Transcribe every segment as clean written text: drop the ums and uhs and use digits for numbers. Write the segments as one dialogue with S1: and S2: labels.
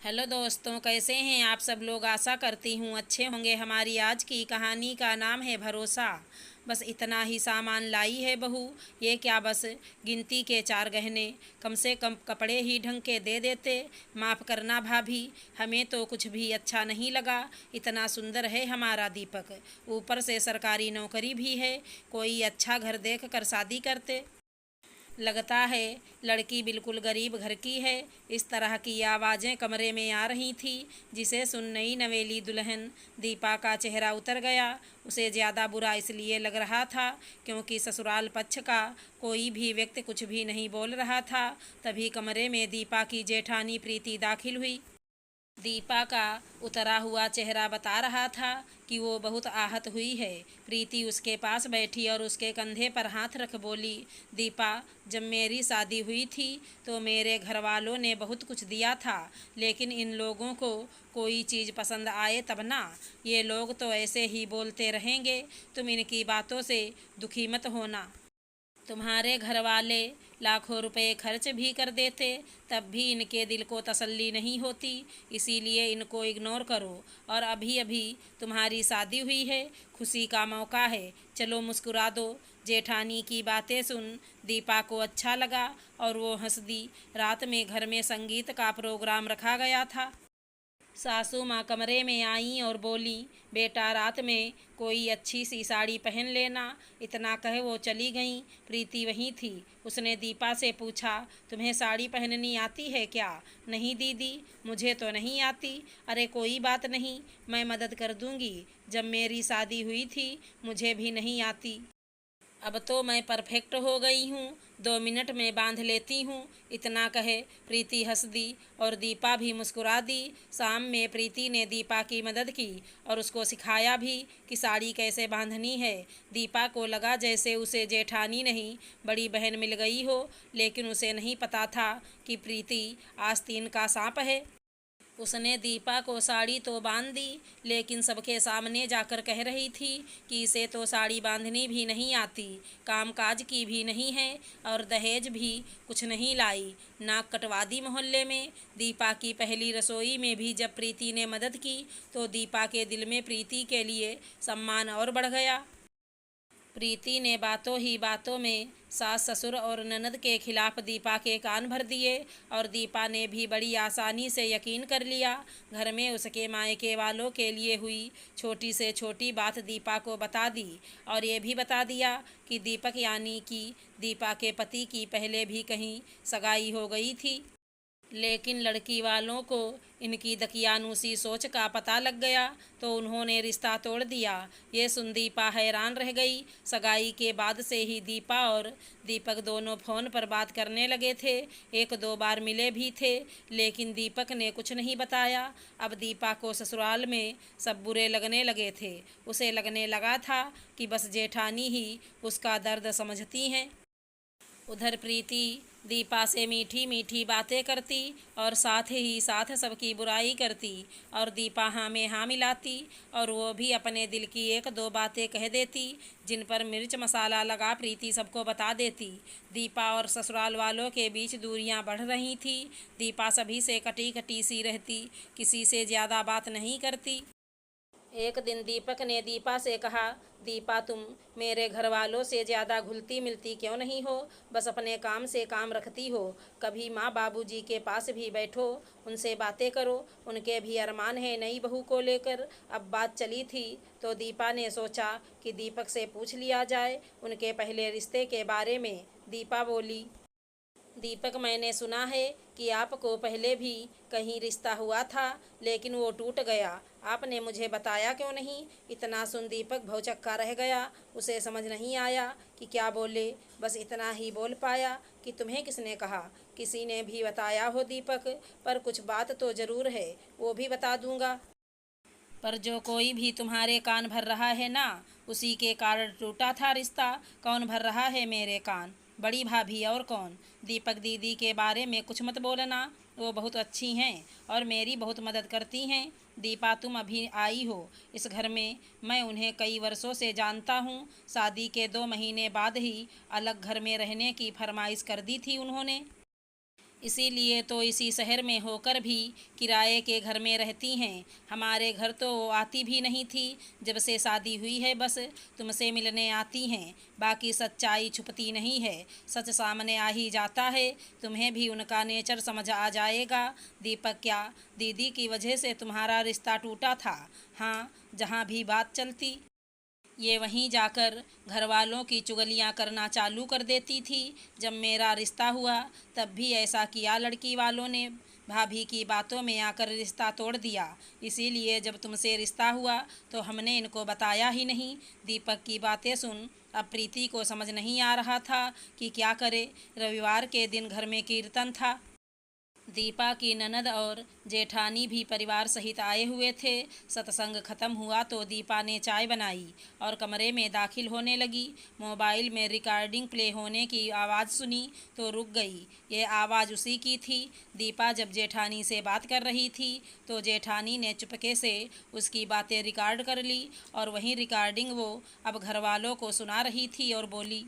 S1: Hello दोस्तों, कैसे हैं आप सब लोग। आशा करती हूँ अच्छे होंगे। हमारी आज की कहानी का नाम है भरोसा। बस इतना ही सामान लाई है बहू। ये क्या, बस गिनती के 4 गहने। कम से कम कपड़े ही ढंग के दे देते। माफ़ करना भाभी, हमें तो कुछ भी अच्छा नहीं लगा। इतना सुंदर है हमारा दीपक, ऊपर से सरकारी नौकरी भी है। कोई अच्छा घर देख कर शादी करते। लगता है लड़की बिल्कुल गरीब घर की है। इस तरह की आवाज़ें कमरे में आ रही थी, जिसे सुन नई नवेली दुल्हन दीपा का चेहरा उतर गया। उसे ज़्यादा बुरा इसलिए लग रहा था क्योंकि ससुराल पक्ष का कोई भी व्यक्ति कुछ भी नहीं बोल रहा था। तभी कमरे में दीपा की जेठानी प्रीति दाखिल हुई। दीपा का उतरा हुआ चेहरा बता रहा था कि वो बहुत आहत हुई है। प्रीति उसके पास बैठी और उसके कंधे पर हाथ रख बोली, दीपा, जब मेरी शादी हुई थी तो मेरे घर वालों ने बहुत कुछ दिया था, लेकिन इन लोगों को कोई चीज़ पसंद आए तब ना। ये लोग तो ऐसे ही बोलते रहेंगे। तुम इनकी बातों से दुखी मत होना। तुम्हारे घर वाले लाखों रुपए खर्च भी कर देते, तब भी इनके दिल को तसल्ली नहीं होती। इसीलिए इनको इग्नोर करो। और अभी अभी तुम्हारी शादी हुई है, खुशी का मौका है, चलो मुस्कुरा दो। जेठानी की बातें सुन दीपा को अच्छा लगा और वो हंस दी। रात में घर में संगीत का प्रोग्राम रखा गया था। सासू माँ कमरे में आईं और बोली, बेटा, रात में कोई अच्छी सी साड़ी पहन लेना। इतना कहे वो चली गईं। प्रीति वहीं थी। उसने दीपा से पूछा, तुम्हें साड़ी पहननी आती है क्या? नहीं दीदी, मुझे तो नहीं आती। अरे कोई बात नहीं, मैं मदद कर दूंगी। जब मेरी शादी हुई थी मुझे भी नहीं आती। अब तो मैं परफेक्ट हो गई हूँ, 2 मिनट में बांध लेती हूँ। इतना कहे प्रीति हंस दी और दीपा भी मुस्कुरा दी। शाम में प्रीति ने दीपा की मदद की और उसको सिखाया भी कि साड़ी कैसे बांधनी है। दीपा को लगा जैसे उसे जेठानी नहीं बड़ी बहन मिल गई हो, लेकिन उसे नहीं पता था कि प्रीति आस्तीन का सांप है। उसने दीपा को साड़ी तो बांध दी, लेकिन सबके सामने जाकर कह रही थी कि इसे तो साड़ी बांधनी भी नहीं आती, कामकाज की भी नहीं है और दहेज भी कुछ नहीं लाई। नाक कटवा दी मोहल्ले में। दीपा की पहली रसोई में भी जब प्रीति ने मदद की तो दीपा के दिल में प्रीति के लिए सम्मान और बढ़ गया। प्रीति ने बातों ही बातों में सास ससुर और ननद के खिलाफ दीपा के कान भर दिए और दीपा ने भी बड़ी आसानी से यकीन कर लिया। घर में उसके मायके वालों के लिए हुई छोटी से छोटी बात दीपा को बता दी और ये भी बता दिया कि दीपक यानी कि दीपा के पति की पहले भी कहीं सगाई हो गई थी। लेकिन लड़की वालों को इनकी दकियानूसी सोच का पता लग गया तो उन्होंने रिश्ता तोड़ दिया। ये सुन दीपा हैरान रह गई। सगाई के बाद से ही दीपा और दीपक दोनों फ़ोन पर बात करने लगे थे। 1-2 बार मिले भी थे, लेकिन दीपक ने कुछ नहीं बताया। अब दीपा को ससुराल में सब बुरे लगने लगे थे। उसे लगने लगा था कि बस जेठानी ही उसका दर्द समझती हैं। उधर प्रीति दीपा से मीठी मीठी बातें करती और साथ ही साथ सबकी बुराई करती और दीपा हाँ में हाँ मिलाती और वो भी अपने दिल की 1-2 बातें कह देती जिन पर मिर्च मसाला लगा प्रीति सबको बता देती। दीपा और ससुराल वालों के बीच दूरियां बढ़ रही थी। दीपा सभी से कटी कटी सी रहती, किसी से ज़्यादा बात नहीं करती। एक दिन दीपक ने दीपा से कहा, दीपा, तुम मेरे घर वालों से ज़्यादा घुलती मिलती क्यों नहीं हो? बस अपने काम से काम रखती हो। कभी माँ बाबूजी के पास भी बैठो, उनसे बातें करो। उनके भी अरमान है नई बहू को लेकर। अब बात चली थी तो दीपा ने सोचा कि दीपक से पूछ लिया जाए उनके पहले रिश्ते के बारे में। दीपा बोली, दीपक, मैंने सुना है कि आपको पहले भी कहीं रिश्ता हुआ था, लेकिन वो टूट गया। आपने मुझे बताया क्यों नहीं? इतना सुन दीपक भौचक्का रह गया। उसे समझ नहीं आया कि क्या बोले। बस इतना ही बोल पाया कि तुम्हें किसने कहा? किसी ने भी बताया हो दीपक, पर कुछ बात तो ज़रूर है, वो भी बता दूंगा। पर जो कोई भी तुम्हारे कान भर रहा है ना, उसी के कारण टूटा था रिश्ता। कौन भर रहा है मेरे कान? बड़ी भाभी और कौन? दीपक दीदी के बारे में कुछ मत बोलना, वो बहुत अच्छी हैं और मेरी बहुत मदद करती हैं। दीपा, तुम अभी आई हो इस घर में, मैं उन्हें कई वर्षों से जानता हूँ। शादी के 2 महीने बाद ही अलग घर में रहने की फरमाइश कर दी थी उन्होंने। इसीलिए तो इसी शहर में होकर भी किराए के घर में रहती हैं। हमारे घर तो वो आती भी नहीं थी, जब से शादी हुई है बस तुमसे मिलने आती हैं। बाकी सच्चाई छुपती नहीं है, सच सामने आ ही जाता है। तुम्हें भी उनका नेचर समझ आ जाएगा। दीपक, क्या दीदी की वजह से तुम्हारा रिश्ता टूटा था? हाँ, जहाँ भी बात चलती ये वहीं जाकर घर वालों की चुगलियाँ करना चालू कर देती थी। जब मेरा रिश्ता हुआ तब भी ऐसा किया लड़की वालों ने, भाभी की बातों में आकर रिश्ता तोड़ दिया। इसीलिए जब तुमसे रिश्ता हुआ तो हमने इनको बताया ही नहीं। दीपक की बातें सुन अब प्रीति को समझ नहीं आ रहा था कि क्या करे। रविवार के दिन घर में कीर्तन था। दीपा की ननद और जेठानी भी परिवार सहित आए हुए थे। सत्संग खत्म हुआ तो दीपा ने चाय बनाई और कमरे में दाखिल होने लगी। मोबाइल में रिकॉर्डिंग प्ले होने की आवाज़ सुनी तो रुक गई। ये आवाज़ उसी की थी। दीपा जब जेठानी से बात कर रही थी तो जेठानी ने चुपके से उसकी बातें रिकॉर्ड कर ली और वहीं रिकॉर्डिंग वो अब घर वालों को सुना रही थी और बोली,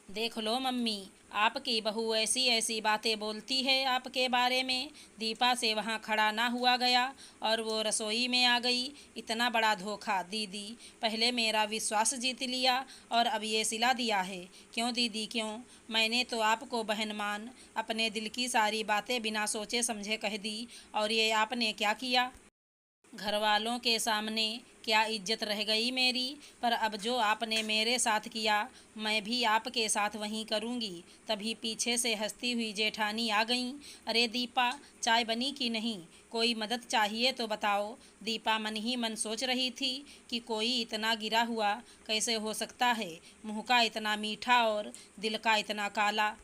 S1: देख लो मम्मी, आपकी बहू ऐसी ऐसी बातें बोलती है आपके बारे में। दीपा से वहाँ खड़ा ना हुआ गया और वो रसोई में आ गई। इतना बड़ा धोखा दीदी, पहले मेरा विश्वास जीत लिया और अब ये सिला दिया है। क्यों दीदी क्यों? मैंने तो आपको बहन मान अपने दिल की सारी बातें बिना सोचे समझे कह दी और ये आपने क्या किया? घर वालों के सामने क्या इज्जत रह गई मेरी? पर अब जो आपने मेरे साथ किया मैं भी आपके साथ वहीं करूँगी। तभी पीछे से हंसती हुई जेठानी आ गईं। अरे दीपा, चाय बनी कि नहीं? कोई मदद चाहिए तो बताओ। दीपा मन ही मन सोच रही थी कि कोई इतना गिरा हुआ कैसे हो सकता है, मुँह का इतना मीठा और दिल का इतना काला।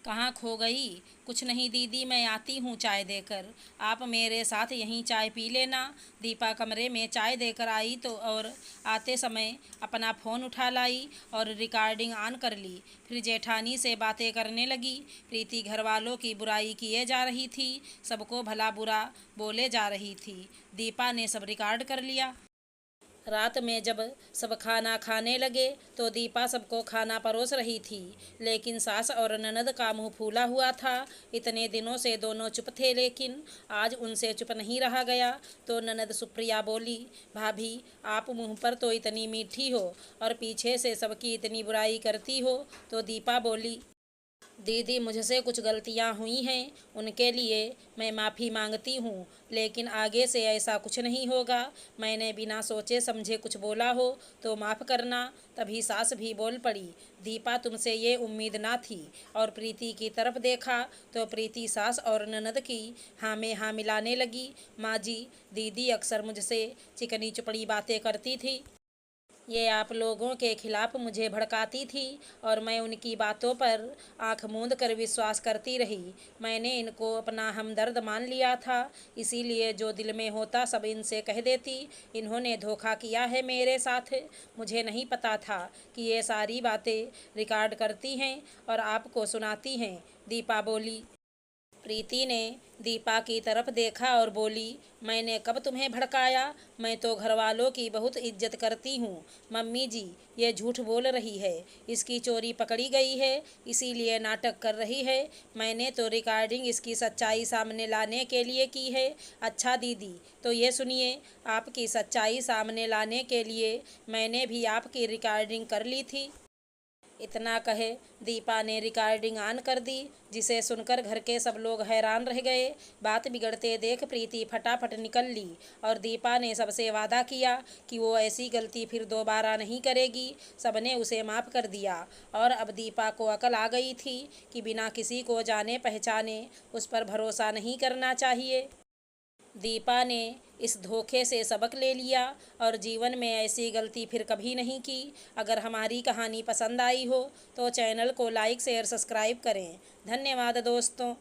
S1: कहाँ खो गई? कुछ नहीं दीदी, मैं आती हूँ चाय देकर। आप मेरे साथ यहीं चाय पी लेना। दीपा कमरे में चाय देकर आई तो और आते समय अपना फ़ोन उठा लाई और रिकॉर्डिंग ऑन कर ली। फिर जेठानी से बातें करने लगी। प्रीति घर वालों की बुराई किए जा रही थी, सबको भला बुरा बोले जा रही थी। दीपा ने सब रिकॉर्ड कर लिया। रात में जब सब खाना खाने लगे तो दीपा सबको खाना परोस रही थी, लेकिन सास और ननद का मुंह फूला हुआ था। इतने दिनों से दोनों चुप थे, लेकिन आज उनसे चुप नहीं रहा गया। तो ननद सुप्रिया बोली, भाभी आप मुंह पर तो इतनी मीठी हो और पीछे से सबकी इतनी बुराई करती हो। तो दीपा बोली, दीदी मुझसे कुछ गलतियां हुई हैं, उनके लिए मैं माफ़ी मांगती हूँ, लेकिन आगे से ऐसा कुछ नहीं होगा। मैंने बिना सोचे समझे कुछ बोला हो तो माफ़ करना। तभी सास भी बोल पड़ी, दीपा तुमसे ये उम्मीद ना थी। और प्रीति की तरफ देखा तो प्रीति सास और ननद की हाँ में हाँ मिलाने लगी। माँ जी, दीदी अक्सर मुझसे चिकनी चुपड़ी बातें करती थी। ये आप लोगों के खिलाफ मुझे भड़काती थी और मैं उनकी बातों पर आंख मूंद कर विश्वास करती रही। मैंने इनको अपना हमदर्द मान लिया था, इसीलिए जो दिल में होता सब इनसे कह देती। इन्होंने धोखा किया है मेरे साथ। मुझे नहीं पता था कि ये सारी बातें रिकॉर्ड करती हैं और आपको सुनाती हैं। दीपा बोली। प्रीति ने दीपा की तरफ देखा और बोली, मैंने कब तुम्हें भड़काया? मैं तो घर वालों की बहुत इज्जत करती हूँ। मम्मी जी, ये झूठ बोल रही है, इसकी चोरी पकड़ी गई है, इसीलिए नाटक कर रही है। मैंने तो रिकॉर्डिंग इसकी सच्चाई सामने लाने के लिए की है। अच्छा दीदी, तो ये सुनिए, आपकी सच्चाई सामने लाने के लिए मैंने भी आपकी रिकॉर्डिंग कर ली थी। इतना कहे दीपा ने रिकॉर्डिंग ऑन कर दी, जिसे सुनकर घर के सब लोग हैरान रह गए। बात बिगड़ते देख प्रीति फटाफट निकल ली और दीपा ने सबसे वादा किया कि वो ऐसी गलती फिर दोबारा नहीं करेगी। सबने उसे माफ़ कर दिया और अब दीपा को अकल आ गई थी कि बिना किसी को जाने पहचाने उस पर भरोसा नहीं करना चाहिए। दीपा ने इस धोखे से सबक ले लिया और जीवन में ऐसी गलती फिर कभी नहीं की। अगर हमारी कहानी पसंद आई हो तो चैनल को लाइक शेयर सब्सक्राइब करें। धन्यवाद दोस्तों।